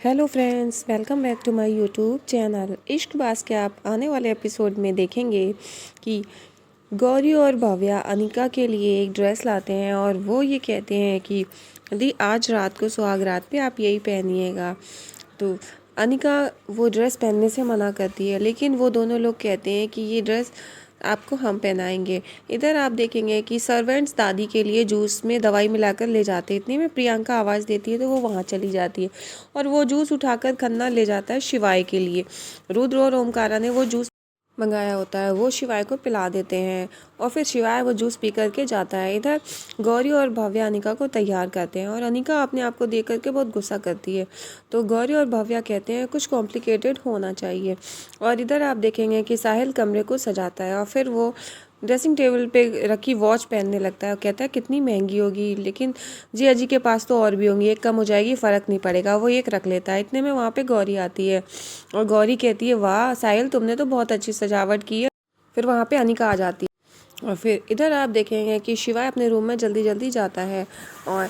Hello friends, welcome back to my YouTube channel Ishqbaaz के। आप आने वाले एपिसोड में देखेंगे कि गौरी और भव्या अनिका के लिए एक ड्रेस लाते हैं और वो ये कहते हैं कि दी आज रात को सुहाग रात पे आप यही पहनिएगा। तो अनिका वो ड्रेस पहनने से मना करती है, लेकिन वो दोनों लोग कहते हैं कि ये ड्रेस आपको हम पहनाएंगे। इधर आप देखेंगे कि सर्वेंट्स दादी के लिए जूस में दवाई मिलाकर ले जाते हैं। इतने में प्रियंका आवाज़ देती है तो वो वहाँ चली जाती है और वो जूस उठाकर खन्ना ले जाता है शिवाय के लिए। रुद्र और ओमकारा ने वो जूस मंगाया होता है, वो शिवाय को पिला देते हैं और फिर शिवाय वो जूस पी करके जाता है। इधर गौरी और भव्या अनिका को तैयार करते हैं और अनिका अपने आप को देख करके बहुत गुस्सा करती है। तो गौरी और भव्या कहते हैं कुछ कॉम्प्लिकेटेड होना चाहिए। और इधर आप देखेंगे कि साहिल कमरे को सजाता है और फिर वो ड्रेसिंग टेबल पे रखी वॉच पहनने लगता है और कहता है कितनी महंगी होगी, लेकिन जी अजी के पास तो और भी होंगी, एक कम हो जाएगी, फ़र्क नहीं पड़ेगा। वो एक रख लेता है। इतने में वहाँ पे गौरी आती है और गौरी कहती है वाह साहिल, तुमने तो बहुत अच्छी सजावट की है। फिर वहाँ पे अनिका आ जाती है और फिर इधर आप देखेंगे कि शिवाय अपने रूम में जल्दी जल्दी जाता है और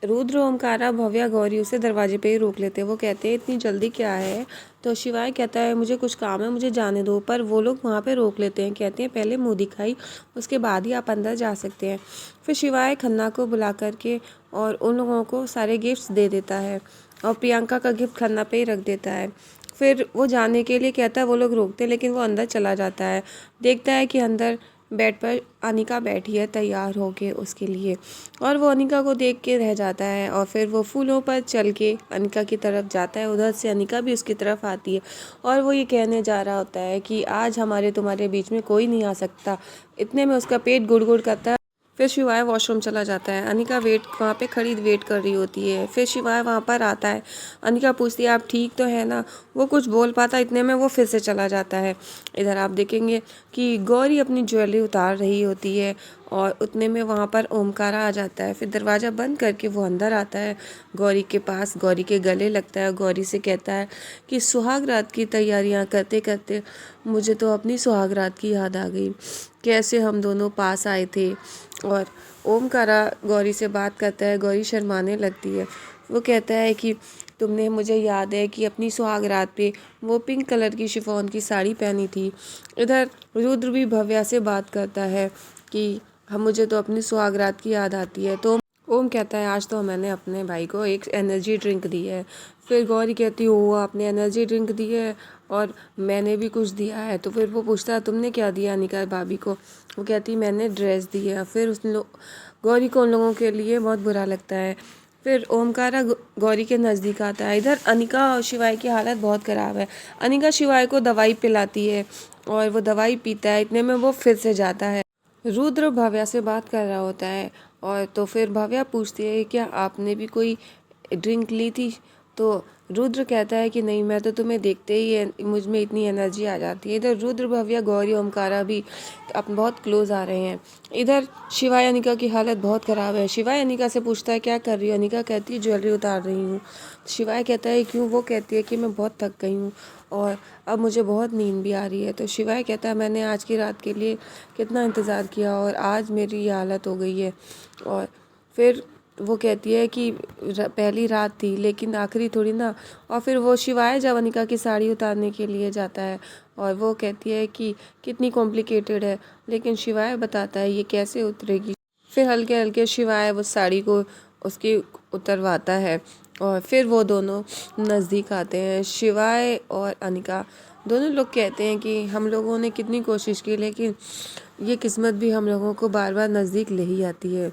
रुद्र, ओमकारा, भव्या, गौरी उसे दरवाजे पे ही रोक लेते हैं। वो कहते हैं इतनी जल्दी क्या है। तो शिवाय कहता है मुझे कुछ काम है, मुझे जाने दो। पर वो लोग वहाँ पे रोक लेते हैं, कहते हैं पहले मुंह दिखाई, उसके बाद ही आप अंदर जा सकते हैं। फिर शिवाय खन्ना को बुला करके और उन लोगों को सारे गिफ्ट्स दे देता है और प्रियंका का गिफ्ट खन्ना पे ही रख देता है। फिर वो जाने के लिए कहता है, वो लोग रोकते हैं लेकिन वो अंदर चला जाता है। देखता है कि अंदर बेड पर अनिका बैठी है तैयार होके उसके लिए, और वो अनिका को देख के रह जाता है और फिर वो फूलों पर चल के अनिका की तरफ जाता है। उधर से अनिका भी उसकी तरफ आती है और वो ये कहने जा रहा होता है कि आज हमारे तुम्हारे बीच में कोई नहीं आ सकता। इतने में उसका पेट गुड़गुड़ करता है। फिर शिवाय वॉशरूम चला जाता है। अनिका वहाँ पे खड़ी वेट कर रही होती है। फिर शिवाय वहाँ पर आता है। अनिका पूछती है आप ठीक तो है ना। वो कुछ बोल पाता, इतने में वो फिर से चला जाता है। इधर आप देखेंगे कि गौरी अपनी ज्वेलरी उतार रही होती है और उतने में वहाँ पर ओमकारा आ जाता है। फिर दरवाज़ा बंद करके वो अंदर आता है गौरी के पास, गौरी के गले लगता है, गौरी से कहता है कि सुहाग रात की तैयारियाँ करते करते मुझे तो अपनी सुहाग रात की याद आ गई, कैसे हम दोनों पास आए थे। और ओमकारा गौरी से बात करता है, गौरी शर्माने लगती है। वो कहता है कि तुमने, मुझे याद है कि अपनी सुहाग रात पे वो पिंक कलर की शिफॉन की साड़ी पहनी थी। इधर रुद्र भी भव्या से बात करता है कि हम, मुझे तो अपनी सुहाग रात की याद आती है। तो ओम कहता है आज तो मैंने अपने भाई को एक एनर्जी ड्रिंक दी है। फिर गौरी कहती है वो आपने एनर्जी ड्रिंक दी है और मैंने भी कुछ दिया है। तो फिर वो पूछता है तुमने क्या दिया अनिका भाभी को। वो कहती मैंने ड्रेस दी है। फिर गौरी को उन लोगों के लिए बहुत बुरा लगता है। फिर ओमकारा गौरी के नज़दीक आता है। इधर अनिका और शिवाय की हालत बहुत ख़राब है। अनिका शिवाय को दवाई पिलाती है और वो दवाई पीता है। इतने में वो फिर से जाता है। रुद्र भव्या से बात कर रहा होता है और तो फिर भव्या पूछती है क्या आपने भी कोई ड्रिंक ली थी। तो रुद्र कहता है कि नहीं, मैं तो तुम्हें देखते ही मुझ में इतनी एनर्जी आ जाती है। इधर रुद्र, भव्या, गौरी, ओमकारा भी अब बहुत क्लोज आ रहे हैं। इधर शिवाय अनिका की हालत बहुत ख़राब है। शिवाय अनिका से पूछता है क्या कर रही हो। अनिका कहती है ज्वेलरी उतार रही हूँ। शिवाय कहता है क्यों। वो कहती है कि मैं बहुत थक गई हूँ और अब मुझे बहुत नींद भी आ रही है। तो शिवाय कहता है मैंने आज की रात के लिए कितना इंतज़ार किया और आज मेरी ये हालत हो गई है। और फिर वो कहती है कि पहली रात थी लेकिन आखिरी थोड़ी ना। और फिर वो शिवाय जब अनिका की साड़ी उतारने के लिए जाता है और वो कहती है कि कितनी कॉम्प्लिकेटेड है, लेकिन शिवाय बताता है ये कैसे उतरेगी। फिर हल्के हल्के शिवाय वो साड़ी को उसकी उतरवाता है और फिर वो दोनों नज़दीक आते हैं। शिवाय और अनिका दोनों लोग कहते हैं कि हम लोगों ने कितनी कोशिश की लेकिन ये किस्मत भी हम लोगों को बार बार नज़दीक ले ही आती है।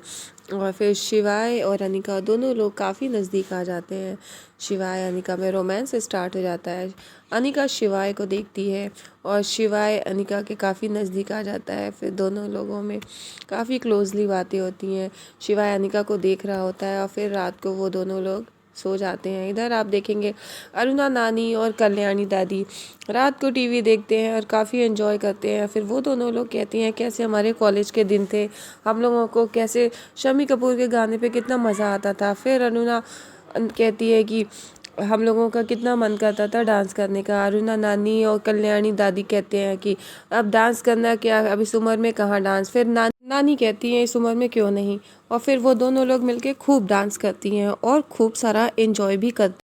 और फिर शिवाय और अनिका दोनों लोग काफ़ी नज़दीक आ जाते हैं। शिवाय अनिका में रोमांस स्टार्ट हो जाता है। अनिका शिवाय को देखती है और शिवाय अनिका के काफ़ी नज़दीक आ जाता है। फिर दोनों लोगों में काफ़ी क्लोजली बातें होती हैं। शिवाय अनिका को देख रहा होता है और फिर रात को वो दोनों लोग सो जाते हैं। इधर आप देखेंगे अरुणा नानी और कल्याणी दादी रात को टीवी देखते हैं और काफ़ी एंजॉय करते हैं। फिर वो दोनों लोग कहती हैं कैसे हमारे कॉलेज के दिन थे, हम लोगों को कैसे शम्मी कपूर के गाने पे कितना मज़ा आता था। फिर अरुणा कहती है कि हम लोगों का कितना मन करता था डांस करने का। अरुणा नानी और कल्याणी दादी कहते हैं कि अब डांस करना क्या, अब इस उम्र में कहाँ डांस। फिर नानी कहती है इस उम्र में क्यों नहीं। और फिर वो दोनों लोग मिलके खूब डांस करती हैं और खूब सारा एंजॉय भी करती हैं।